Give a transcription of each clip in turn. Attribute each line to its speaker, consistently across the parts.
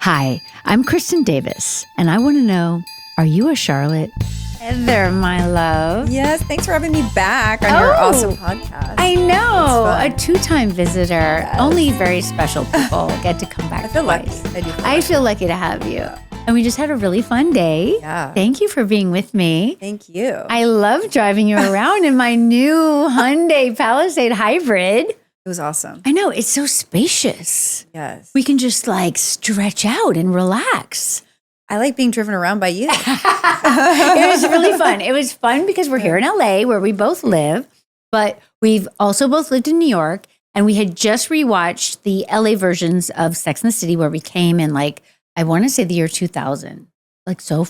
Speaker 1: Hi, I'm Kristin Davis, and I want to know, are you a Charlotte? Heather, my love.
Speaker 2: Yes, thanks for having me back on your awesome podcast.
Speaker 1: I know, a two-time visitor.
Speaker 2: Yes.
Speaker 1: Only very special people get to come back
Speaker 2: I feel
Speaker 1: twice.
Speaker 2: lucky.
Speaker 1: I feel lucky to have you. And we just had a really fun day.
Speaker 2: Yeah.
Speaker 1: Thank you for being with me.
Speaker 2: Thank you.
Speaker 1: I love driving you around in my new Hyundai Palisade Hybrid.
Speaker 2: It was awesome.
Speaker 1: I know, it's so spacious.
Speaker 2: Yes.
Speaker 1: We can just like stretch out and relax.
Speaker 2: I like being driven around by you.
Speaker 1: It was really fun. It was fun because we're here in LA where we both live, but we've also both lived in New York, and we had just rewatched the LA versions of Sex and the City where we came in like, I want to say the year 2000, like so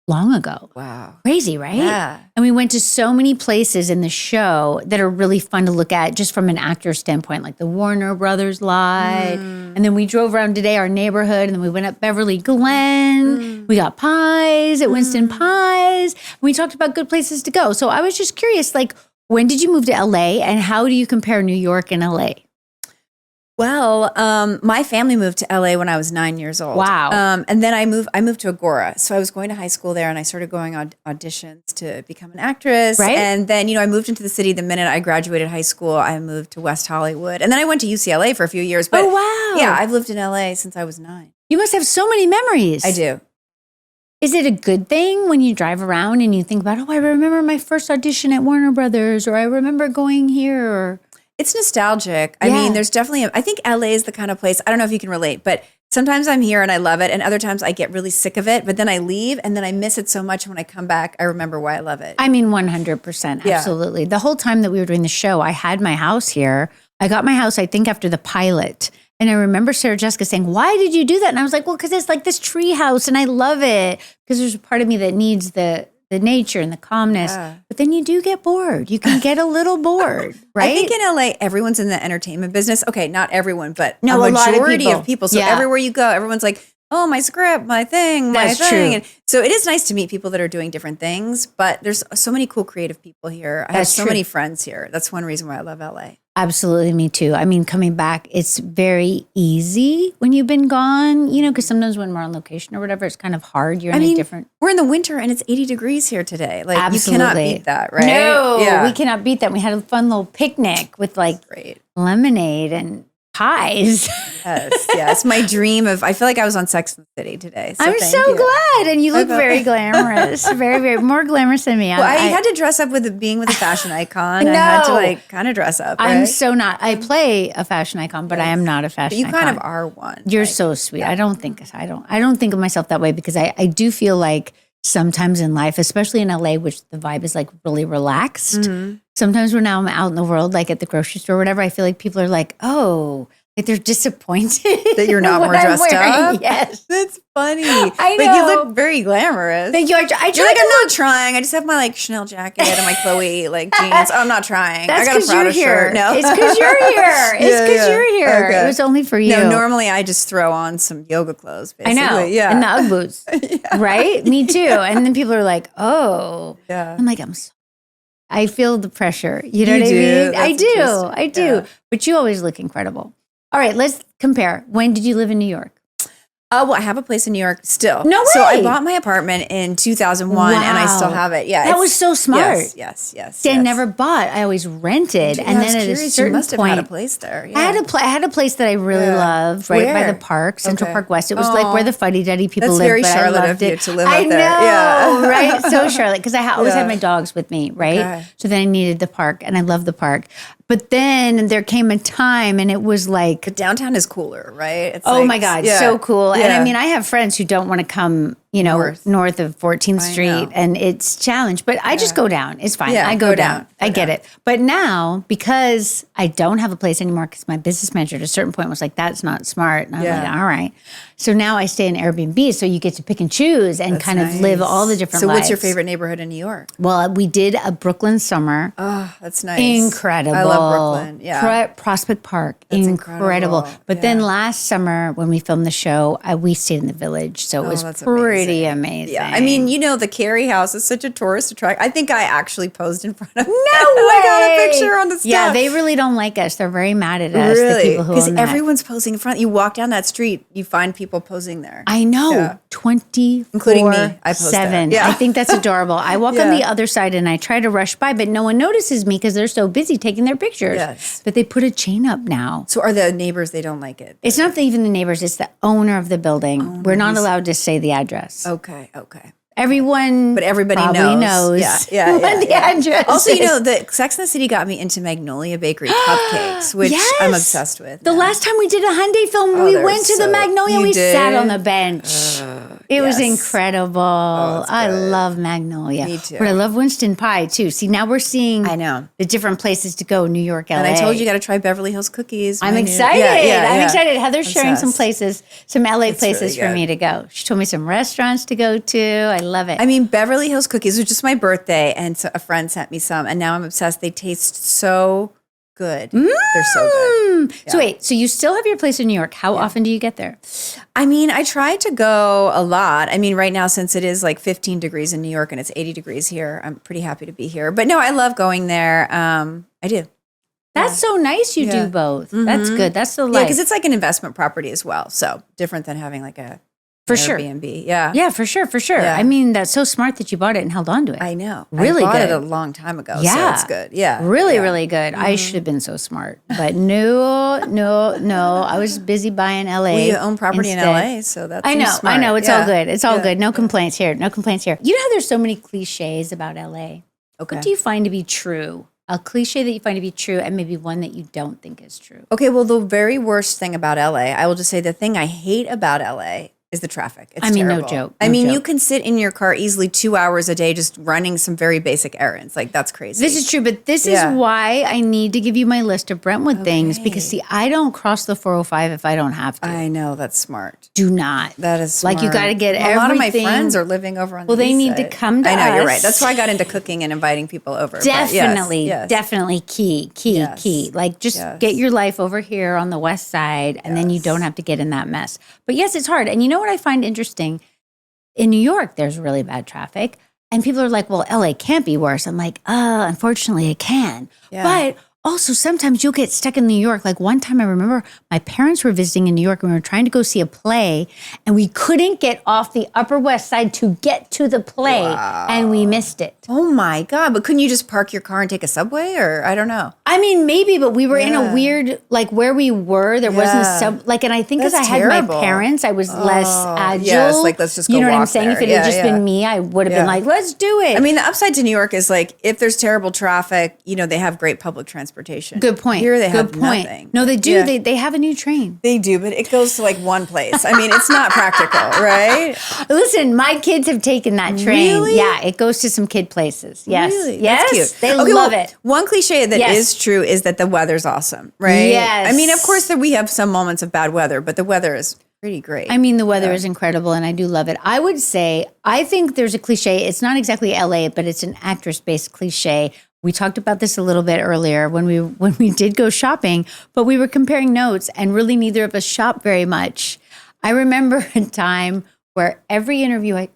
Speaker 1: long ago.
Speaker 2: Wow.
Speaker 1: Crazy, right?
Speaker 2: Yeah.
Speaker 1: And we went to so many places in the show that are really fun to look at just from an actor standpoint, like the Warner Brothers lot. And then we drove around today, our neighborhood, and then we went up Beverly Glen. We got pies at Winston Pies. We talked about good places to go. So I was just curious, like, when did you move to LA and how do you compare New York and LA?
Speaker 2: Well, my family moved to LA when I was 9 years old.
Speaker 1: Wow.
Speaker 2: And then I moved to Agora. So I was going to high school there, and I started going on auditions to become an actress.
Speaker 1: Right.
Speaker 2: And then, I moved into the city the minute I graduated high school. I moved to West Hollywood. And then I went to UCLA for a few years. But
Speaker 1: Oh, wow.
Speaker 2: yeah, I've lived in LA since I was 9.
Speaker 1: You must have so many memories.
Speaker 2: I do.
Speaker 1: Is it a good thing when you drive around and you think about, I remember my first audition at Warner Brothers, or I remember going here, or...
Speaker 2: It's nostalgic. I mean, there's definitely, I think LA is the kind of place, I don't know if you can relate, but sometimes I'm here and I love it. And other times I get really sick of it, but then I leave and then I miss it so much. When I come back, I remember why I love it.
Speaker 1: I mean, 100%.
Speaker 2: Yeah.
Speaker 1: Absolutely. The whole time that we were doing the show, I had my house here. I got my house, I think, after the pilot. And I remember Sarah Jessica saying, why did you do that? And I was like, well, because it's like this tree house and I love it. Because there's a part of me that needs the nature and the calmness.
Speaker 2: Yeah.
Speaker 1: But then you do get bored. You can get a little bored, right?
Speaker 2: I think in LA, everyone's in the entertainment business. Okay, not everyone, but
Speaker 1: No,
Speaker 2: a
Speaker 1: a lot of
Speaker 2: majority of
Speaker 1: people.
Speaker 2: people. So
Speaker 1: Yeah.
Speaker 2: everywhere you go, everyone's like, oh, my script, my thing, my
Speaker 1: That's
Speaker 2: thing.
Speaker 1: true.
Speaker 2: And so it is nice to meet people that are doing different things, but there's so many cool creative people here. I have
Speaker 1: That's
Speaker 2: so
Speaker 1: true.
Speaker 2: many friends here. That's one reason why I love LA.
Speaker 1: Absolutely, me too. I mean, coming back, it's very easy when you've been gone, because sometimes when we're on location or whatever, it's kind of hard. You're in a different...
Speaker 2: We're in the winter and it's 80 degrees here today. Like,
Speaker 1: Absolutely.
Speaker 2: you cannot beat that, right?
Speaker 1: No,
Speaker 2: Yeah.
Speaker 1: we cannot beat that. We had a fun little picnic with like
Speaker 2: Great.
Speaker 1: lemonade and pies.
Speaker 2: Yes. My dream of, I feel like I was on Sex and the City today. So
Speaker 1: I'm
Speaker 2: thank
Speaker 1: so
Speaker 2: you.
Speaker 1: glad. And you look
Speaker 2: felt-
Speaker 1: very glamorous, very, very more glamorous than me.
Speaker 2: Well, I had to dress up with being with a fashion icon. I had to kind of dress up.
Speaker 1: I'm
Speaker 2: right?
Speaker 1: so not. I play a fashion icon, but I am not a fashion
Speaker 2: But you
Speaker 1: icon.
Speaker 2: kind of are one.
Speaker 1: You're
Speaker 2: like,
Speaker 1: so sweet. I don't think of myself that way because I do feel like sometimes in life, especially in LA, which the vibe is like really relaxed. Sometimes when now I'm out in the world, like at the grocery store or whatever, I feel like people are like, oh, like they're disappointed
Speaker 2: that you're not
Speaker 1: in
Speaker 2: more
Speaker 1: what I'm
Speaker 2: dressed
Speaker 1: wearing.
Speaker 2: up.
Speaker 1: Yes.
Speaker 2: That's funny.
Speaker 1: I
Speaker 2: But you
Speaker 1: know.
Speaker 2: look very glamorous.
Speaker 1: Thank you. I
Speaker 2: You're
Speaker 1: tried
Speaker 2: like,
Speaker 1: to
Speaker 2: I'm
Speaker 1: look.
Speaker 2: not trying. I just have my like Chanel jacket and my Chloe like jeans. Oh, I'm not trying.
Speaker 1: That's
Speaker 2: I got a
Speaker 1: because you're
Speaker 2: Prada
Speaker 1: here.
Speaker 2: shirt. No,
Speaker 1: It's because you're here. It's
Speaker 2: Yeah,
Speaker 1: because
Speaker 2: yeah.
Speaker 1: you're here.
Speaker 2: Okay.
Speaker 1: It was only for you.
Speaker 2: No, normally I just throw on some yoga clothes,
Speaker 1: I
Speaker 2: basically.
Speaker 1: know.
Speaker 2: Yeah.
Speaker 1: And the Ugg boots. Right? Me too. And then people are like, oh.
Speaker 2: Yeah.
Speaker 1: I'm like, I feel the pressure. You know
Speaker 2: You
Speaker 1: what I
Speaker 2: do.
Speaker 1: mean?
Speaker 2: That's interesting.
Speaker 1: I do.
Speaker 2: Yeah.
Speaker 1: But you always look incredible. All right, let's compare. When did you live in New York?
Speaker 2: Well, I have a place in New York still.
Speaker 1: No
Speaker 2: So I
Speaker 1: way.
Speaker 2: bought my apartment in 2001 and I still
Speaker 1: Wow.
Speaker 2: have it. Yeah.
Speaker 1: That was so smart.
Speaker 2: Yes.
Speaker 1: See, I never bought. I always rented.
Speaker 2: Yeah,
Speaker 1: And
Speaker 2: I was
Speaker 1: then at a
Speaker 2: curious,
Speaker 1: certain
Speaker 2: you must
Speaker 1: point,
Speaker 2: have had a place there. Yeah.
Speaker 1: I had a place that I really
Speaker 2: Yeah.
Speaker 1: loved right by
Speaker 2: Where?
Speaker 1: the park, Central
Speaker 2: Okay.
Speaker 1: Park West. It was like
Speaker 2: Aw.
Speaker 1: where the fuddy-duddy people
Speaker 2: That's
Speaker 1: lived.
Speaker 2: very
Speaker 1: but
Speaker 2: Charlotte
Speaker 1: I
Speaker 2: of
Speaker 1: loved
Speaker 2: you
Speaker 1: it.
Speaker 2: to live
Speaker 1: I
Speaker 2: out there.
Speaker 1: know,
Speaker 2: Yeah.
Speaker 1: right? So Charlotte, because I always had
Speaker 2: Yeah.
Speaker 1: my dogs with me, right?
Speaker 2: Okay.
Speaker 1: So then I needed the park, and I loved the park. But then there came a time, and it was like,
Speaker 2: But downtown is cooler, right? It's
Speaker 1: oh
Speaker 2: like-
Speaker 1: my God,
Speaker 2: yeah.
Speaker 1: so cool. And I
Speaker 2: Yeah.
Speaker 1: mean, I have friends who don't want to come, north of 14th
Speaker 2: I
Speaker 1: Street,
Speaker 2: know.
Speaker 1: and it's challenged. But I just go down. It's fine.
Speaker 2: Yeah,
Speaker 1: I go down. I
Speaker 2: Go
Speaker 1: get
Speaker 2: down.
Speaker 1: it. But now, because I don't have a place anymore, because my business manager at a certain point was like, that's not smart. And I'm
Speaker 2: Yeah.
Speaker 1: like, all right. So now I stay in Airbnb, so you get to pick and choose and
Speaker 2: That's
Speaker 1: kind of live
Speaker 2: nice.
Speaker 1: all the different
Speaker 2: So
Speaker 1: lives.
Speaker 2: what's your favorite neighborhood in New York?
Speaker 1: Well, we did a Brooklyn summer.
Speaker 2: Oh, that's nice.
Speaker 1: Incredible.
Speaker 2: I love Brooklyn. Yeah.
Speaker 1: Prospect Park.
Speaker 2: That's
Speaker 1: incredible.
Speaker 2: incredible.
Speaker 1: But then
Speaker 2: Yeah.
Speaker 1: last summer when we filmed the show, we stayed in the Village. So it was
Speaker 2: that's
Speaker 1: pretty pretty amazing.
Speaker 2: Yeah, I mean, the Carey house is such a tourist attraction. I think I actually posed in front of it.
Speaker 1: No way!
Speaker 2: I got a picture on the stuff.
Speaker 1: Yeah, they really don't like us. They're very mad at us.
Speaker 2: Really?
Speaker 1: The people who
Speaker 2: Because
Speaker 1: own that.
Speaker 2: everyone's posing in front. You walk down that street, you find people posing there.
Speaker 1: I know.
Speaker 2: Yeah.
Speaker 1: 24/7.
Speaker 2: Including me. I post that. Yeah.
Speaker 1: I think that's adorable. I walk on the other side and I try to rush by, but no one notices me because they're so busy taking their pictures.
Speaker 2: Yes.
Speaker 1: But they put a chain up now.
Speaker 2: So are the neighbors, they don't like it?
Speaker 1: It's not even the neighbors, it's the owner of the building. We're not allowed to say the address.
Speaker 2: Okay.
Speaker 1: Everyone
Speaker 2: But everybody
Speaker 1: probably
Speaker 2: knows. Yeah,
Speaker 1: what the address
Speaker 2: Also,
Speaker 1: is.
Speaker 2: the Sex and the City got me into Magnolia Bakery cupcakes, which I'm obsessed with.
Speaker 1: The last time we did a Hyundai film, we went to the Magnolia. We sat on the bench. It was incredible. I love Magnolia.
Speaker 2: Me too.
Speaker 1: But I love Winston Pie too. See, now we're seeing the different places to go, New York, LA.
Speaker 2: And I told you got to try Beverly Hills cookies.
Speaker 1: I'm excited. I'm excited. Heather's sharing some
Speaker 2: Obsessed.
Speaker 1: places, some LA places
Speaker 2: really
Speaker 1: for me to go. She told me some restaurants to go to. I love it.
Speaker 2: I mean, Beverly Hills cookies was just my birthday, and so a friend sent me some, and now I'm obsessed. They taste so good. They're so good.
Speaker 1: So wait, so you still have your place in New York. How often do you get there?
Speaker 2: I mean, I try to go a lot. I mean, right now, since it is like 15 degrees in New York and it's 80 degrees here, I'm pretty happy to be here. But no, I love going there. I do.
Speaker 1: That's so nice you do both. That's good. That's the life.
Speaker 2: Yeah, because it's like an investment property as well. So different than having like a Airbnb. Yeah.
Speaker 1: Yeah, for sure.
Speaker 2: Yeah.
Speaker 1: I mean, that's so smart that you bought it and held on to it.
Speaker 2: I know.
Speaker 1: Really
Speaker 2: I bought
Speaker 1: good.
Speaker 2: it a long time ago.
Speaker 1: Yeah.
Speaker 2: So it's good. Yeah.
Speaker 1: Really good. I should have been so smart. But no. I was busy buying LA.
Speaker 2: Well, you own property
Speaker 1: instead.
Speaker 2: in LA, so that's smart.
Speaker 1: I know. It's all good. It's all
Speaker 2: Yeah.
Speaker 1: good. No complaints here. You know how there's so many cliches about LA?
Speaker 2: Okay.
Speaker 1: What do you find to be true? A cliche that you find to be true and maybe one that you don't think is true.
Speaker 2: Okay, well, the very worst thing about LA, I will just say the thing I hate about LA is the traffic. It's terrible.
Speaker 1: No joke.
Speaker 2: I mean,
Speaker 1: joke.
Speaker 2: you can sit in your car easily 2 hours a day just running some very basic errands. Like, that's crazy.
Speaker 1: This is true, but this is why I need to give you my list of Brentwood things because, see, I don't cross the 405 if I don't have to.
Speaker 2: I know, that's smart.
Speaker 1: Do not.
Speaker 2: That is smart.
Speaker 1: Like, you got to get everything.
Speaker 2: A lot of my friends are living over on the
Speaker 1: Well, they
Speaker 2: east
Speaker 1: need
Speaker 2: side.
Speaker 1: to come to us.
Speaker 2: I know, you're right. That's why I got into cooking and inviting people over. But
Speaker 1: Definitely,
Speaker 2: yes.
Speaker 1: definitely key. Like, just get your life over here on the west side, and then you don't have to get in that mess. But yes, it's hard. And you know what I find interesting? In New York, there's really bad traffic, and people are like, well, LA can't be worse. I'm like, unfortunately, it can.
Speaker 2: Yeah.
Speaker 1: But also, sometimes you'll get stuck in New York. Like one time I remember my parents were visiting in New York and we were trying to go see a play and we couldn't get off the Upper West Side to get to the play and we missed it.
Speaker 2: Oh my God. But couldn't you just park your car and take a subway or I don't know?
Speaker 1: I mean, maybe, but we were in a weird, like where we were, there wasn't and I think because I had my parents, I was less agile.
Speaker 2: Yes, like let's just go
Speaker 1: You know what I'm
Speaker 2: walk
Speaker 1: saying?
Speaker 2: there.
Speaker 1: If it had just been me, I would have been like, let's do it.
Speaker 2: I mean, the upside to New York is like, if there's terrible traffic, they have great public transportation.
Speaker 1: Good point.
Speaker 2: Here they have nothing.
Speaker 1: No, they do. Yeah. They have a new train.
Speaker 2: They do, but it goes to like one place. I mean, it's not practical, right?
Speaker 1: Listen, my kids have taken that train.
Speaker 2: Really?
Speaker 1: Yeah, it goes to some kid places. Yes.
Speaker 2: Really?
Speaker 1: Yes.
Speaker 2: That's cute.
Speaker 1: They love it.
Speaker 2: One cliche that is true is that the weather's awesome, right?
Speaker 1: Yes.
Speaker 2: I mean, of course, we have some moments of bad weather, but the weather is pretty great.
Speaker 1: I mean, the weather is incredible, and I do love it. I would say, I think there's a cliche. It's not exactly LA, but it's an actress-based cliche. We talked about this a little bit earlier when we did go shopping, but we were comparing notes, and really neither of us shop very much. I remember a time where every interview I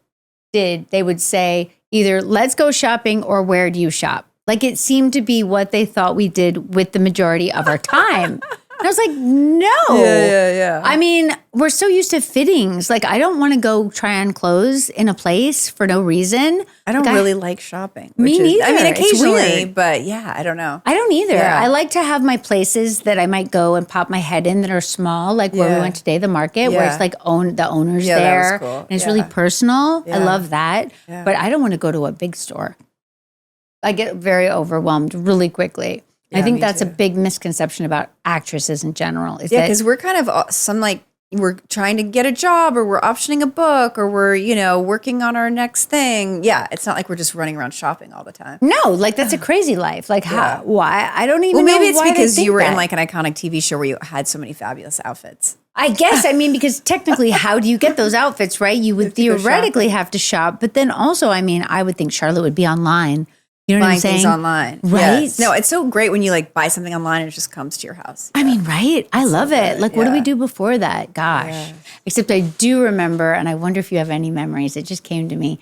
Speaker 1: did, they would say either "Let's go shopping" or "Where do you shop?" Like it seemed to be what they thought we did with the majority of our time. And I was like, no.
Speaker 2: Yeah.
Speaker 1: I mean, we're so used to fittings. Like, I don't want to go try on clothes in a place for no reason.
Speaker 2: I don't really like shopping.
Speaker 1: Me neither.
Speaker 2: I mean,
Speaker 1: It's
Speaker 2: occasionally,
Speaker 1: weird.
Speaker 2: but yeah, I don't know.
Speaker 1: I don't either.
Speaker 2: Yeah.
Speaker 1: I like to have my places that I might go and pop my head in that are small, like where we went today, the market, where it's like the owner's
Speaker 2: that
Speaker 1: there.
Speaker 2: was cool.
Speaker 1: And it's really personal. I
Speaker 2: Yeah.
Speaker 1: love that.
Speaker 2: Yeah.
Speaker 1: But I don't want to go to a big store. I get very overwhelmed really quickly. I think that's a big misconception about actresses in general. Is
Speaker 2: because we're kind of we're trying to get a job or we're optioning a book or we're, working on our next thing. Yeah, it's not like we're just running around shopping all the time.
Speaker 1: No, like that's a crazy life. Like how? Why? I don't even know.
Speaker 2: Well, maybe it's
Speaker 1: why
Speaker 2: because
Speaker 1: they
Speaker 2: you were
Speaker 1: think
Speaker 2: in
Speaker 1: that.
Speaker 2: like an iconic TV show where you had so many fabulous outfits.
Speaker 1: I guess. I mean, because technically, how do you get those outfits, right? You would theoretically have to shop. But then also, I mean, I would think Charlotte would be online You know what I'm
Speaker 2: buying
Speaker 1: saying?
Speaker 2: things online.
Speaker 1: Right?
Speaker 2: Yes. No, it's so great when you like buy something online and it just comes to your house.
Speaker 1: I mean, right? I love it.
Speaker 2: good.
Speaker 1: Like, what do we
Speaker 2: Yeah.
Speaker 1: do before that? Gosh.
Speaker 2: Yeah.
Speaker 1: Except I do remember, and I wonder if you have any memories. It just came to me.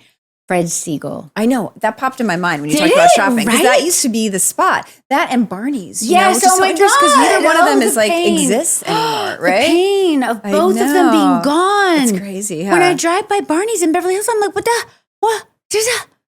Speaker 1: Fred Siegel.
Speaker 2: I know. That popped in my mind when you
Speaker 1: Did
Speaker 2: talked about
Speaker 1: it?
Speaker 2: shopping. Because
Speaker 1: Right?
Speaker 2: that used to be the spot. That and Barney's. You
Speaker 1: Yes,
Speaker 2: know, which is
Speaker 1: oh
Speaker 2: so
Speaker 1: my
Speaker 2: interesting because neither
Speaker 1: God.
Speaker 2: one of them
Speaker 1: Oh,
Speaker 2: is
Speaker 1: the
Speaker 2: like
Speaker 1: pain.
Speaker 2: exists anymore,
Speaker 1: The
Speaker 2: right?
Speaker 1: pain of
Speaker 2: I
Speaker 1: both of them being
Speaker 2: know.
Speaker 1: gone.
Speaker 2: It's crazy, huh?
Speaker 1: When I drive by Barney's in Beverly Hills, I'm like, what?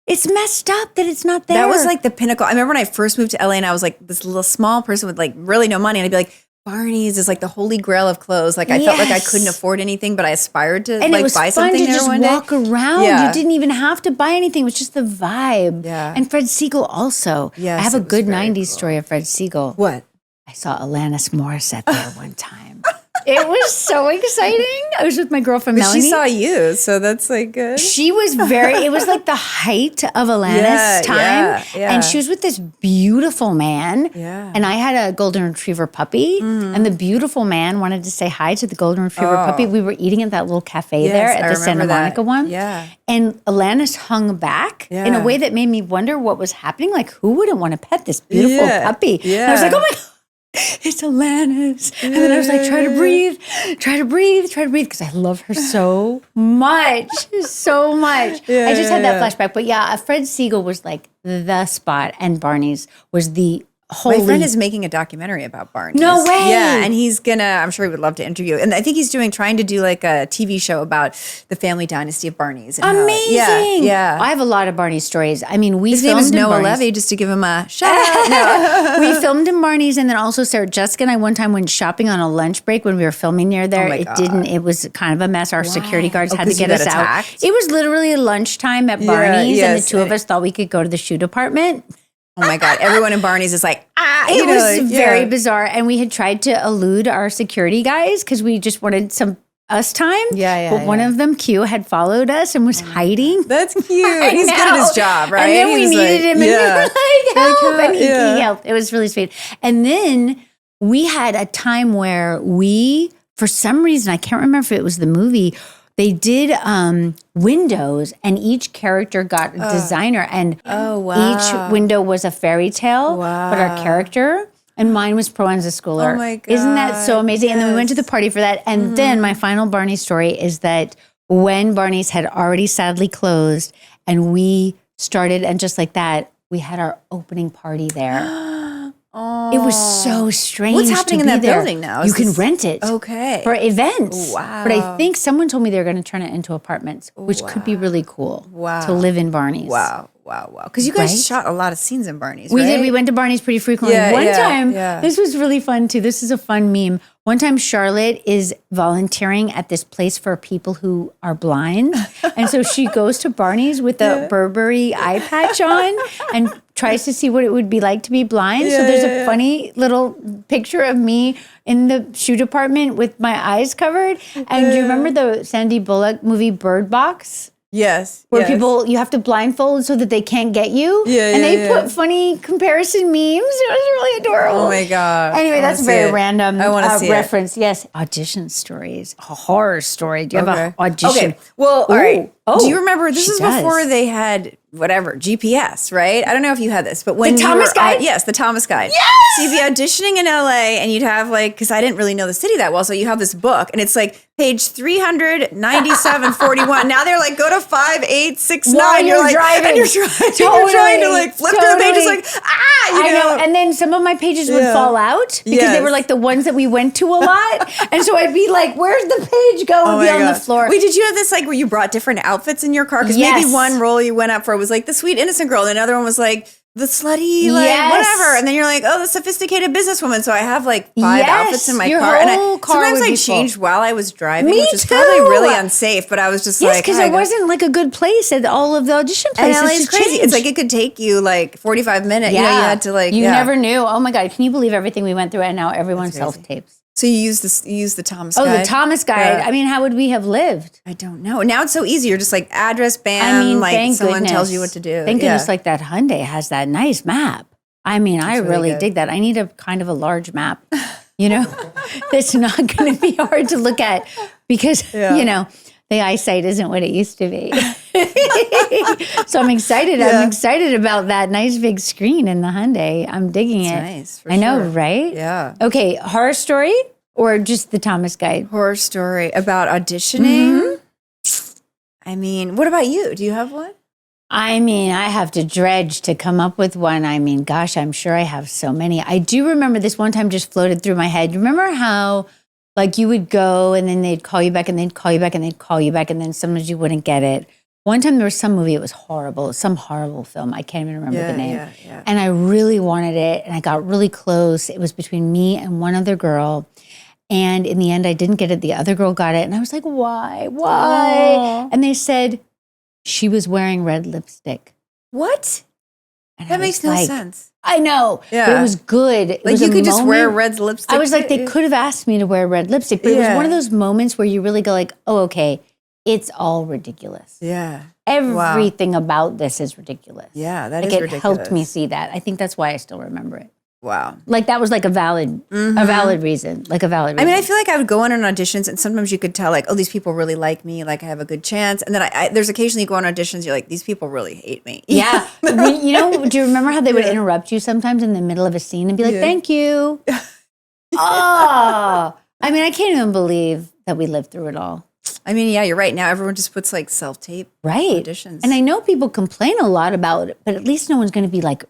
Speaker 1: It's messed up that it's not there.
Speaker 2: That was like the pinnacle. I remember when I first moved to LA and I was like this little small person with like really no money. And I'd be like, Barney's is like the holy grail of clothes. Like I felt like I
Speaker 1: Yes.
Speaker 2: couldn't afford anything, but I aspired to
Speaker 1: and
Speaker 2: like
Speaker 1: it was
Speaker 2: buy
Speaker 1: fun
Speaker 2: something
Speaker 1: to
Speaker 2: there
Speaker 1: just
Speaker 2: one
Speaker 1: walk
Speaker 2: day.
Speaker 1: around.
Speaker 2: Yeah.
Speaker 1: You didn't even have to buy anything. It was just the vibe.
Speaker 2: Yeah.
Speaker 1: And Fred Siegel also.
Speaker 2: Yes,
Speaker 1: I have a
Speaker 2: it was
Speaker 1: good
Speaker 2: very
Speaker 1: 90s
Speaker 2: cool.
Speaker 1: story of Fred Siegel.
Speaker 2: What?
Speaker 1: I saw Alanis Morissette there one time. It was so exciting. I was with my girlfriend
Speaker 2: But
Speaker 1: Melanie.
Speaker 2: she saw you, so that's like good.
Speaker 1: She was it was like the height of Alanis
Speaker 2: Yeah,
Speaker 1: time.
Speaker 2: yeah.
Speaker 1: And she was with this beautiful man.
Speaker 2: Yeah.
Speaker 1: And I had a golden retriever puppy. And the beautiful man wanted to say hi to the golden retriever puppy. We were eating at that little cafe there
Speaker 2: Yes,
Speaker 1: at
Speaker 2: I
Speaker 1: the Santa
Speaker 2: remember that.
Speaker 1: Monica one.
Speaker 2: Yeah.
Speaker 1: And Alanis hung back in a
Speaker 2: Yeah.
Speaker 1: way that made me wonder what was happening. Like, who wouldn't want to pet this beautiful
Speaker 2: Yeah,
Speaker 1: puppy?
Speaker 2: yeah.
Speaker 1: And I was like, oh my God. It's Alanis. And then I was like, try to breathe, because I love her so much, so much. I just had that flashback. But yeah, Fred Siegel was like the spot, and Barney's was the holy.
Speaker 2: My friend is making a documentary about Barney.
Speaker 1: No way.
Speaker 2: Yeah, and he's gonna. I'm sure he would love to interview. And I think he's trying to do like a TV show about the family dynasty of Barney's. And how-
Speaker 1: Amazing.
Speaker 2: yeah.
Speaker 1: I have a lot of Barney stories. I mean, we
Speaker 2: His
Speaker 1: filmed
Speaker 2: name is
Speaker 1: in
Speaker 2: Noah
Speaker 1: Barney's.
Speaker 2: Levy, just to give him a shout out. No.
Speaker 1: We filmed in Barney's, and then also Sarah Jessica and I one time went shopping on a lunch break when we were filming near there.
Speaker 2: Oh my God.
Speaker 1: It was kind of a mess. Our security guards
Speaker 2: Oh,
Speaker 1: had to
Speaker 2: 'cause you
Speaker 1: get us
Speaker 2: got
Speaker 1: out.
Speaker 2: attacked?
Speaker 1: It was literally lunchtime at Barney's, and the
Speaker 2: yes.
Speaker 1: two of us thought we could go to the shoe department.
Speaker 2: Oh my God! Everyone in Barney's is like,
Speaker 1: It
Speaker 2: you know,
Speaker 1: was
Speaker 2: like,
Speaker 1: very
Speaker 2: yeah.
Speaker 1: bizarre, and we had tried to elude our security guys because we just wanted some us time.
Speaker 2: Yeah,
Speaker 1: But one of them, Q, had followed us and was hiding.
Speaker 2: That's cute. He's good at his job, right?
Speaker 1: And then
Speaker 2: He
Speaker 1: we
Speaker 2: was
Speaker 1: needed
Speaker 2: like,
Speaker 1: him, and we were like, help! And he helped. It was really sweet. And then we had a time where we, for some reason, I can't remember if it was the movie, they did windows, and each character got a designer, and each window was a fairy tale, but our character. And mine was Proenza Schooler.
Speaker 2: Oh my God.
Speaker 1: Isn't that so amazing? And then we went to the party for that. And then my final Barney story is that when Barney's had already sadly closed, and we started, and just like that, we had our opening party there. It was so strange.
Speaker 2: What's happening
Speaker 1: to
Speaker 2: in
Speaker 1: be
Speaker 2: that
Speaker 1: there.
Speaker 2: building now?
Speaker 1: You
Speaker 2: Is
Speaker 1: can
Speaker 2: this-
Speaker 1: rent it.
Speaker 2: Okay.
Speaker 1: For events.
Speaker 2: Wow.
Speaker 1: But I think someone told me they're going to turn it into apartments, which could be really cool.
Speaker 2: Wow.
Speaker 1: To live in Barney's.
Speaker 2: Wow. Because you guys
Speaker 1: Right?
Speaker 2: shot a lot of scenes in Barney's,
Speaker 1: We
Speaker 2: right?
Speaker 1: did. We went to Barney's pretty frequently.
Speaker 2: Yeah,
Speaker 1: One
Speaker 2: yeah,
Speaker 1: time,
Speaker 2: yeah.
Speaker 1: this was really fun too. This is a fun meme. One time, Charlotte is volunteering at this place for people who are blind. And so she goes to Barney's with a Burberry eye patch on and tries to see what it would be like to be blind. So there's a funny little picture of me in the shoe department with my eyes covered. And do you remember the Sandy Bullock movie Bird Box?
Speaker 2: Yes.
Speaker 1: Where
Speaker 2: yes.
Speaker 1: people, you have to blindfold so that they can't get you.
Speaker 2: Yeah,
Speaker 1: and they
Speaker 2: yeah.
Speaker 1: put funny comparison memes. It was really adorable.
Speaker 2: Oh my God.
Speaker 1: Anyway,
Speaker 2: I
Speaker 1: that's a
Speaker 2: wanna see
Speaker 1: very
Speaker 2: it.
Speaker 1: random
Speaker 2: I wanna see it.
Speaker 1: reference. Yes. Audition stories. A horror story. Do you have an audition?
Speaker 2: Okay. Well, all right.
Speaker 1: Oh,
Speaker 2: do you remember this
Speaker 1: she
Speaker 2: is
Speaker 1: does.
Speaker 2: before they had whatever GPS, right? I don't know if you had this, but when
Speaker 1: The
Speaker 2: you
Speaker 1: Thomas
Speaker 2: were,
Speaker 1: Guide?
Speaker 2: yes, the Thomas Guide.
Speaker 1: Yes!
Speaker 2: So you'd be auditioning in LA, and you'd have like, because I didn't really know the city that well, so you have this book, and it's like page 39741. Now they're like, go to 5869.
Speaker 1: While you're
Speaker 2: like,
Speaker 1: driving.
Speaker 2: and you're trying
Speaker 1: Totally.
Speaker 2: to like flip through the pages, like
Speaker 1: I know. And then some of my pages would
Speaker 2: Yeah.
Speaker 1: fall out because they were
Speaker 2: Yes.
Speaker 1: like the ones that we went to a lot. And so I'd be like, where's the page go?
Speaker 2: Oh
Speaker 1: And be
Speaker 2: my
Speaker 1: on
Speaker 2: God.
Speaker 1: the floor.
Speaker 2: Wait, did you have this like where you brought different outfits in your car? Because
Speaker 1: Yes.
Speaker 2: maybe one role you went up for was like the sweet innocent girl, and another one was like the slutty, like
Speaker 1: Yes.
Speaker 2: whatever. And then you're like, oh, the sophisticated businesswoman. So I have like 5
Speaker 1: Yes.
Speaker 2: outfits in my
Speaker 1: Your
Speaker 2: car, and
Speaker 1: whole car
Speaker 2: sometimes
Speaker 1: would
Speaker 2: I
Speaker 1: be full.
Speaker 2: changed while I was driving,
Speaker 1: Me
Speaker 2: which is
Speaker 1: too.
Speaker 2: probably really unsafe. But I was just
Speaker 1: Yes,
Speaker 2: like,
Speaker 1: because
Speaker 2: "Hi,
Speaker 1: it
Speaker 2: guys."
Speaker 1: wasn't like a good place at all of the audition
Speaker 2: And
Speaker 1: places.
Speaker 2: LA is
Speaker 1: to
Speaker 2: crazy.
Speaker 1: change.
Speaker 2: It's like it could take you like 45 minutes.
Speaker 1: yeah,
Speaker 2: You know, you had to like,
Speaker 1: you
Speaker 2: yeah.
Speaker 1: never knew. Oh my God, can you believe everything we went through? And now everyone
Speaker 2: That's crazy.
Speaker 1: self tapes.
Speaker 2: So you use this, you use the Thomas
Speaker 1: Oh,
Speaker 2: Guide.
Speaker 1: the Thomas Guide.
Speaker 2: Yeah.
Speaker 1: I mean, how would we have lived?
Speaker 2: I don't know. Now it's so easy. You're just like address, bam.
Speaker 1: I mean,
Speaker 2: like
Speaker 1: thank
Speaker 2: someone
Speaker 1: goodness.
Speaker 2: tells you what to do.
Speaker 1: Thank
Speaker 2: Yeah.
Speaker 1: goodness, like that Hyundai has that nice map. I mean, I
Speaker 2: really
Speaker 1: really
Speaker 2: good.
Speaker 1: dig that. I need a kind of a large map, you know, that's not going to be hard to look at because,
Speaker 2: Yeah.
Speaker 1: you know, the eyesight isn't what it used to be. So I'm excited. Yeah. I'm excited about that nice big screen in the Hyundai. I'm digging it.
Speaker 2: Nice.
Speaker 1: I know, right?
Speaker 2: Yeah.
Speaker 1: Okay, horror story or just the Thomas Guide?
Speaker 2: Horror story about auditioning. I mean, what about you? Do you have one?
Speaker 1: I mean, I have to dredge to come up with one. I mean, gosh, I'm sure I have so many. I do remember this one time just floated through my head. You remember how like you would go and then they'd call you back and they'd call you back and they'd call you back and then sometimes you wouldn't get it. One time there was some movie, it was horrible, some horrible film. I can't even remember the name. Yeah. And I really wanted it and I got really close. It was between me and one other girl. And in the end, I didn't get it. The other girl got it. And I was like, why? Aww. And they said she was wearing red lipstick.
Speaker 2: What?
Speaker 1: And
Speaker 2: that makes no sense.
Speaker 1: I know. Yeah. But it was good. It was
Speaker 2: you could just wear red lipstick.
Speaker 1: I was like, they could have asked me to wear red lipstick. But it was one of those moments where you really go like, oh, okay, it's all ridiculous.
Speaker 2: Yeah.
Speaker 1: Everything about this is ridiculous.
Speaker 2: Yeah, that is
Speaker 1: ridiculous.
Speaker 2: It
Speaker 1: helped me see that. I think that's why I still remember it.
Speaker 2: Wow.
Speaker 1: Like that was like a valid reason. Like a valid reason.
Speaker 2: I mean, I feel like I would go on auditions and sometimes you could tell like, oh, these people really like me. Like I have a good chance. And then there's occasionally you go on auditions, you're like, these people really hate me.
Speaker 1: Yeah. You know, do you remember how they would interrupt you sometimes in the middle of a scene and be like, thank you. Oh, I mean, I can't even believe that we lived through it all.
Speaker 2: I mean, yeah, you're right. Now everyone just puts like self-tape auditions.
Speaker 1: And I know people complain a lot about it, but at least no one's going to be like,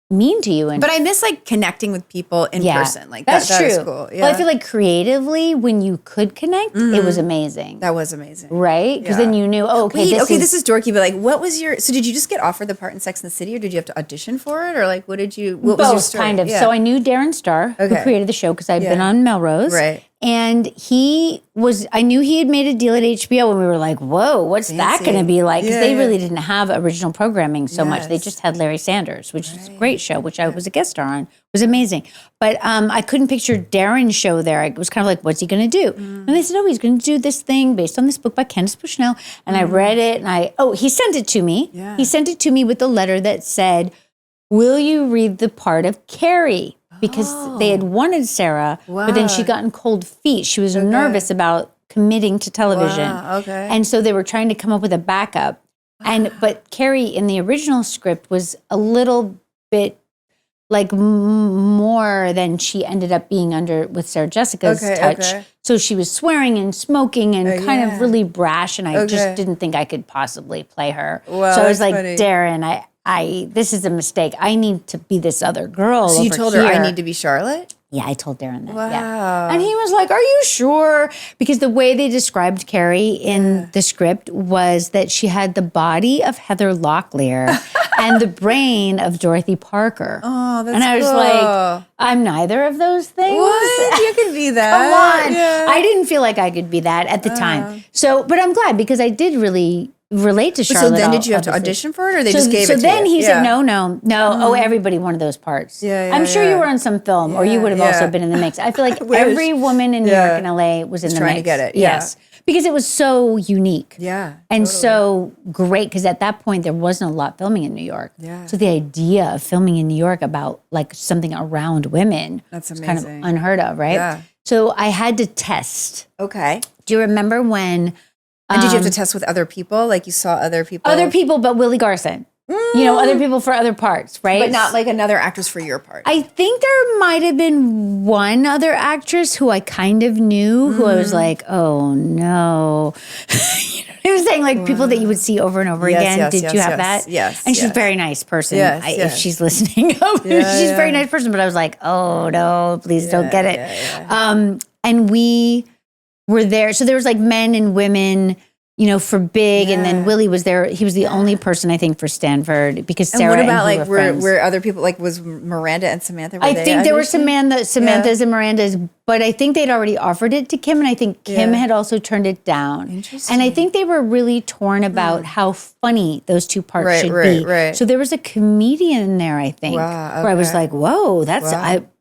Speaker 1: mean to you.
Speaker 2: But I miss like connecting with people in person. Like
Speaker 1: that's
Speaker 2: that
Speaker 1: true.
Speaker 2: Is cool. Yeah.
Speaker 1: Well, I feel like creatively, when you could connect, it was amazing.
Speaker 2: That was amazing.
Speaker 1: Right? Because then you knew, oh, okay,
Speaker 2: this is dorky, but like what was so did you just get offered the part in Sex and the City or did you have to audition for it? Or like what was your story?
Speaker 1: Kind of. Yeah. So I knew Darren Star, who created the show because I'd been on Melrose.
Speaker 2: Right.
Speaker 1: And I knew he had made a deal at HBO and we were like, whoa, what's that going to be like? Because they really didn't have original programming so much. They just had Larry Sanders, which is a great show, which I was a guest star on. It was amazing. But I couldn't picture Darren's show there. It was kind of like, what's he going to do? And they said, oh, he's going to do this thing based on this book by Candace Bushnell. And I read it and he sent it to me. Yeah. He sent it to me with a letter that said, will you read the part of Carrie? Because they had wanted Sarah, but then she got in cold feet. She was nervous about committing to television. Wow, and so they were trying to come up with a backup. But Carrie in the original script was a little bit like more than she ended up being under with Sarah Jessica's touch. So she was swearing and smoking and kind of really brash, and I just didn't think I could possibly play her. Wow, so I was like, funny. Darren, this is a mistake. I need to be this other girl.
Speaker 2: So you told her I need to be Charlotte?
Speaker 1: Yeah, I told Darren that.
Speaker 2: Wow.
Speaker 1: Yeah. And he was like, are you sure? Because the way they described Carrie in the script was that she had the body of Heather Locklear and the brain of Dorothy Parker.
Speaker 2: Oh, that's
Speaker 1: And I was like, I'm neither of those things.
Speaker 2: What? You can be that.
Speaker 1: Come on. Yeah. I didn't feel like I could be that at the time. So, but I'm glad because I did really relate to Charlotte.
Speaker 2: So then did you have to audition for it or they just gave it to you?
Speaker 1: So then he said, no. Oh, everybody wanted those parts. I'm sure you were on some film or you would have also been in the mix. I feel like every woman in New York and LA was in the mix.
Speaker 2: Trying to get it.
Speaker 1: Yes. Because it was so unique.
Speaker 2: Yeah.
Speaker 1: And so great because at that point there wasn't a lot filming in New York.
Speaker 2: Yeah.
Speaker 1: So the idea of filming in New York about like something around women
Speaker 2: was
Speaker 1: kind of unheard of, right? Yeah. So I had to test.
Speaker 2: Okay.
Speaker 1: Do you remember when...
Speaker 2: And did you have to test with other people? Like you saw other people?
Speaker 1: Other people, but Willie Garson. You know, other people for other parts, right?
Speaker 2: But not like another actress for your part.
Speaker 1: I think there might have been one other actress who I kind of knew, who I was like, oh no. You know what I'm saying? Like people that you would see over and over again. Did you have that?
Speaker 2: Yes.
Speaker 1: And she's a very nice person. If she's listening. She's a very nice person. But I was like, oh no, please don't get it. And we were there. So there was like men and women, you know, for Big, and then Willie was there. He was the only person, I think, for Stanford because Sarah. And what about
Speaker 2: like were other people like was Miranda and Samantha?
Speaker 1: I think there were Samantha's and Miranda's, but I think they'd already offered it to Kim, and I think Kim had also turned it down.
Speaker 2: Interesting.
Speaker 1: And I think they were really torn about how funny those two parts should be. Right. So there was a comedian in there, I think, where I was like, whoa, that's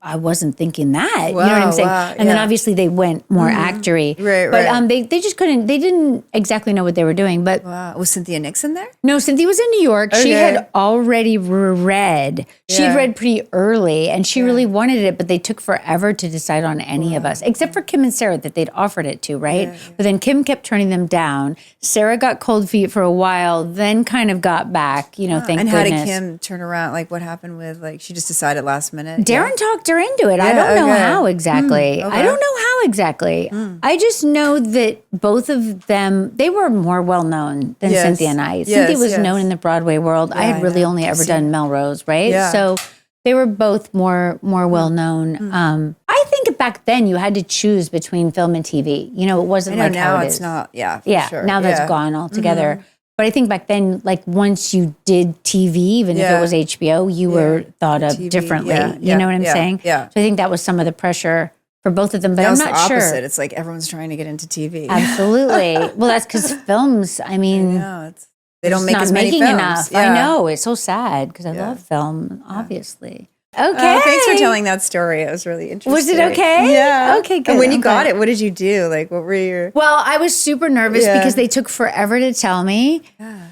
Speaker 1: I wasn't thinking that. You know what I'm saying?
Speaker 2: Wow,
Speaker 1: And then obviously they went more actory.
Speaker 2: Right,
Speaker 1: but
Speaker 2: right.
Speaker 1: they just couldn't, they didn't exactly know what they were doing. But
Speaker 2: Wow. Was Cynthia Nixon there?
Speaker 1: no, Cynthia was in New York. She
Speaker 2: Okay.
Speaker 1: had already read. She had read pretty early and she really wanted it, but they took forever to decide on any of us, except for Kim and Sarah that they'd offered it to, right? But then Kim kept turning them down. Sarah got cold feet for a while, then kind of got back, you know, thank
Speaker 2: And
Speaker 1: goodness.
Speaker 2: how did Kim turn around? Like what happened with like, she just decided last minute?
Speaker 1: Darren talked her into it. I don't know how exactly. I don't know how exactly. I just know that both of them, they were more well-known than Cynthia and I. Cynthia was known in the Broadway world. I had really only ever done Melrose, right?
Speaker 2: Yeah.
Speaker 1: So they were both more well-known. I think back then you had to choose between film and TV. You know, it wasn't like
Speaker 2: now
Speaker 1: how it
Speaker 2: it's
Speaker 1: is.
Speaker 2: not. Yeah. For
Speaker 1: Yeah,
Speaker 2: sure.
Speaker 1: now that's gone altogether. But I think back then, like once you did TV, even if it was HBO, you were thought of
Speaker 2: TV,
Speaker 1: differently.
Speaker 2: yeah,
Speaker 1: You know what I'm saying?
Speaker 2: Yeah.
Speaker 1: So I think that was some of the pressure for both of them. But
Speaker 2: Now
Speaker 1: I'm
Speaker 2: it's
Speaker 1: not
Speaker 2: the opposite.
Speaker 1: sure.
Speaker 2: It's like everyone's trying to get into TV.
Speaker 1: Absolutely. Well, that's because films, I mean,
Speaker 2: No, they don't
Speaker 1: it's
Speaker 2: make
Speaker 1: not
Speaker 2: as many
Speaker 1: making
Speaker 2: films.
Speaker 1: enough.
Speaker 2: Yeah.
Speaker 1: I know. It's so sad because I love film, obviously. Okay.
Speaker 2: Thanks for telling that story. It was really interesting.
Speaker 1: Was it okay?
Speaker 2: Yeah.
Speaker 1: Okay, good.
Speaker 2: And when you
Speaker 1: I'm
Speaker 2: got
Speaker 1: glad.
Speaker 2: it, what did you do? Like, what were your?
Speaker 1: Well, I was super nervous because they took forever to tell me.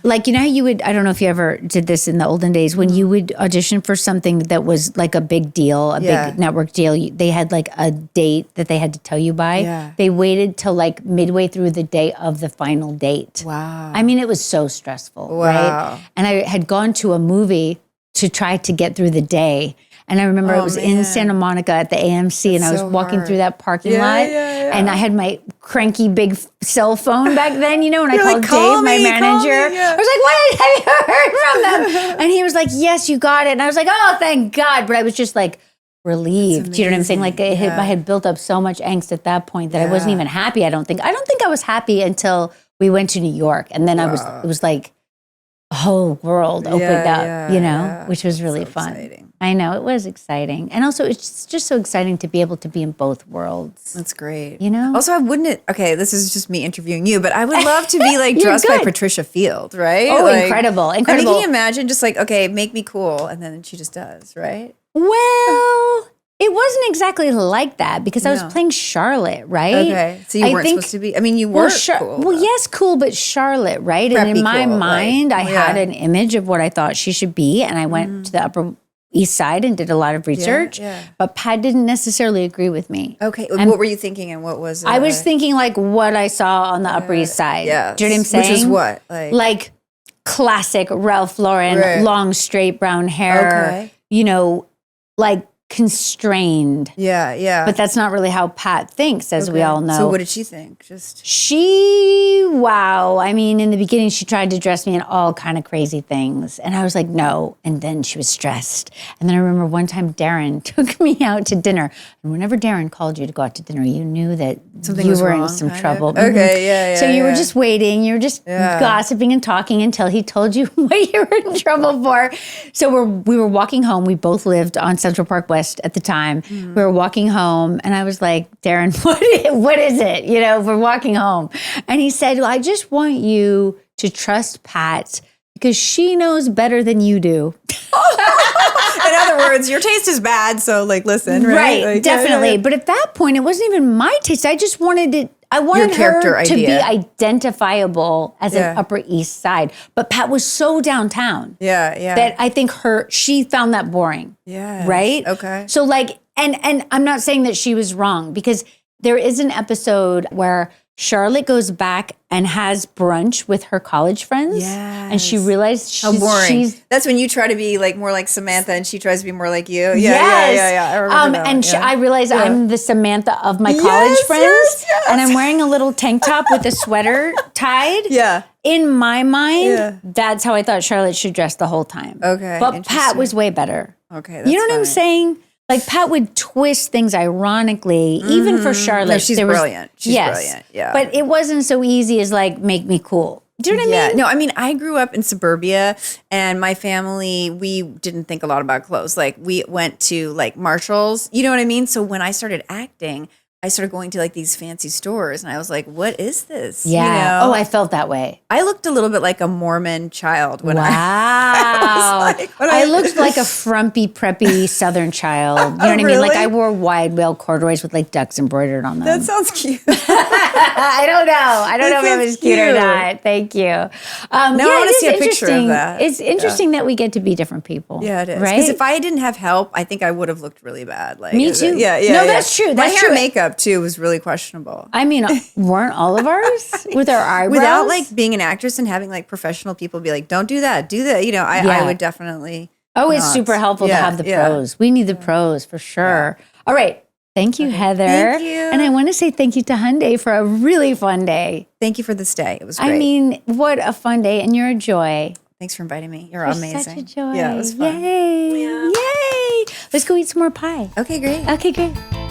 Speaker 1: Like, you know how you would, I don't know if you ever did this in the olden days, when you would audition for something that was like a big deal, a big network deal, they had like a date that they had to tell you by.
Speaker 2: Yeah.
Speaker 1: They waited till like midway through the day of the final date.
Speaker 2: Wow.
Speaker 1: I mean, it was so stressful,
Speaker 2: Wow.
Speaker 1: right? And I had gone to a movie to try to get through the day. And I remember it was in Santa Monica at the AMC, and I was
Speaker 2: so
Speaker 1: walking
Speaker 2: hard.
Speaker 1: through that parking lot, and I had my cranky big cell phone back then, you know, and I
Speaker 2: You're
Speaker 1: called
Speaker 2: like, "Call
Speaker 1: Dave, my
Speaker 2: me, call
Speaker 1: manager.
Speaker 2: me," yeah.
Speaker 1: I was like, "What? Have you heard from them?" And he was like, "Yes, you got it." And I was like, "Oh, thank God!" But I was just like relieved. You know what I'm saying? Like I had built up so much angst at that point that I wasn't even happy. I don't think I was happy until we went to New York, and then it was like a whole world opened up, you know, which was really fun.
Speaker 2: Exciting.
Speaker 1: I know, it was exciting. And also it's just so exciting to be able to be in both worlds.
Speaker 2: That's great.
Speaker 1: You know?
Speaker 2: Also, I wouldn't. Okay, this is just me interviewing you, but I would love to be like
Speaker 1: You're
Speaker 2: dressed by
Speaker 1: good.
Speaker 2: Patricia Field, right?
Speaker 1: Oh,
Speaker 2: Like,
Speaker 1: incredible.
Speaker 2: I mean,
Speaker 1: Incredible.
Speaker 2: can you imagine just like, okay, make me cool, and then she just does, right?
Speaker 1: Well, it wasn't exactly like that because I was
Speaker 2: No.
Speaker 1: playing Charlotte, right?
Speaker 2: Okay, so you weren't supposed to be. I mean, you were cool.
Speaker 1: Well, yes, cool, but Charlotte, right? And in
Speaker 2: Preppy
Speaker 1: my
Speaker 2: cool,
Speaker 1: mind,
Speaker 2: like,
Speaker 1: I had an image of what I thought she should be, and I went to the Upper East Side and did a lot of research.
Speaker 2: yeah.
Speaker 1: But Pat didn't necessarily agree with me.
Speaker 2: Okay, what were you thinking, and what was?
Speaker 1: I was thinking like what I saw on the Upper East Side.
Speaker 2: yeah.
Speaker 1: Do you know what I'm saying?
Speaker 2: Which is what,
Speaker 1: like classic Ralph Lauren,
Speaker 2: Right.
Speaker 1: long straight brown hair.
Speaker 2: Okay.
Speaker 1: You know, like constrained.
Speaker 2: yeah.
Speaker 1: But that's not really how Pat thinks, as we
Speaker 2: Okay.
Speaker 1: all know.
Speaker 2: So what did she think? Just
Speaker 1: Wow. I mean, in the beginning, she tried to dress me in all kind of crazy things. And I was like, no. And then she was stressed. And then I remember one time Darren took me out to dinner. And whenever Darren called you to go out to dinner, you knew that
Speaker 2: Something
Speaker 1: you
Speaker 2: was
Speaker 1: were
Speaker 2: wrong,
Speaker 1: in some
Speaker 2: kind of?
Speaker 1: trouble.
Speaker 2: Okay, yeah.
Speaker 1: So you were just waiting. You were just gossiping and talking until he told you what you were in trouble for. So we were walking home. We both lived on Central Park West at the time. We were walking home, and I was like, Darren, what is it? You know, we're walking home. And he said, well, I just want you to trust Pat because she knows better than you do.
Speaker 2: In other words, your taste is bad, so like listen, right?
Speaker 1: Right,
Speaker 2: Like,
Speaker 1: definitely.
Speaker 2: yeah.
Speaker 1: But at that point, it wasn't even my taste. I just wanted it. I wanted
Speaker 2: Your character
Speaker 1: her to be
Speaker 2: idea.
Speaker 1: identifiable as
Speaker 2: Yeah.
Speaker 1: an Upper East Side. But Pat was so downtown
Speaker 2: Yeah.
Speaker 1: that I think she found that boring.
Speaker 2: Yeah.
Speaker 1: Right?
Speaker 2: Okay.
Speaker 1: So like, and I'm not saying that she was wrong because there is an episode where Charlotte goes back and has brunch with her college friends. And she realized
Speaker 2: How boring.
Speaker 1: she's
Speaker 2: That's when you try to be like more like Samantha and she tries to be more like you.
Speaker 1: Yes.
Speaker 2: Yeah. I remember that.
Speaker 1: And I realized I'm the Samantha of my college friends.
Speaker 2: yes.
Speaker 1: And I'm wearing a little tank top with a sweater tied.
Speaker 2: Yeah.
Speaker 1: In my mind, that's how I thought Charlotte should dress the whole time.
Speaker 2: Okay,
Speaker 1: But Pat
Speaker 2: interesting.
Speaker 1: was way better.
Speaker 2: Okay. That's
Speaker 1: You know what I'm
Speaker 2: fine.
Speaker 1: saying? Like Pat would twist things ironically, even for Charlotte.
Speaker 2: No, she's
Speaker 1: there was-
Speaker 2: brilliant. She's brilliant. Yeah.
Speaker 1: But it wasn't so easy as like, make me cool. Do you know what I mean?
Speaker 2: No, I mean, I grew up in suburbia and my family, we didn't think a lot about clothes. Like we went to like Marshall's, you know what I mean? So when I started acting, I started going to like these fancy stores and I was like, what is this?
Speaker 1: Yeah.
Speaker 2: You know?
Speaker 1: Oh, I felt that way.
Speaker 2: I looked a little bit like a Mormon child when
Speaker 1: Wow. I looked like a frumpy, preppy Southern child. You know what I mean? Like I wore wide whale corduroys with like ducks embroidered on them.
Speaker 2: That sounds cute.
Speaker 1: I don't know. I don't know if it was cute or not. Thank you.
Speaker 2: Now I want to see a picture of that.
Speaker 1: It's interesting that we get to be different people.
Speaker 2: Yeah, it is.
Speaker 1: Right?
Speaker 2: Because if I didn't have help, I think I would have looked really bad. Like
Speaker 1: Me too.
Speaker 2: Yeah.
Speaker 1: No, that's true.
Speaker 2: My
Speaker 1: That's
Speaker 2: hair
Speaker 1: true.
Speaker 2: and makeup too was really questionable.
Speaker 1: I mean, weren't all of ours with our eyebrows?
Speaker 2: Without like being an actress and having like professional people be like, don't do that, do that. You know, I would definitely.
Speaker 1: Oh, it's super helpful to have the pros. We need the pros for sure. Yeah. All right. Thank you, Heather.
Speaker 2: Thank you.
Speaker 1: And I want to say thank you to Hyundai for a really fun day.
Speaker 2: Thank you for this day. It was great.
Speaker 1: I mean, what a fun day. And you're a joy.
Speaker 2: Thanks for inviting me. You're amazing.
Speaker 1: Such a joy.
Speaker 2: Yeah, it was fun.
Speaker 1: Yay. Yeah. Yay. Let's go eat some more pie.
Speaker 2: Okay, great.
Speaker 1: Okay, great.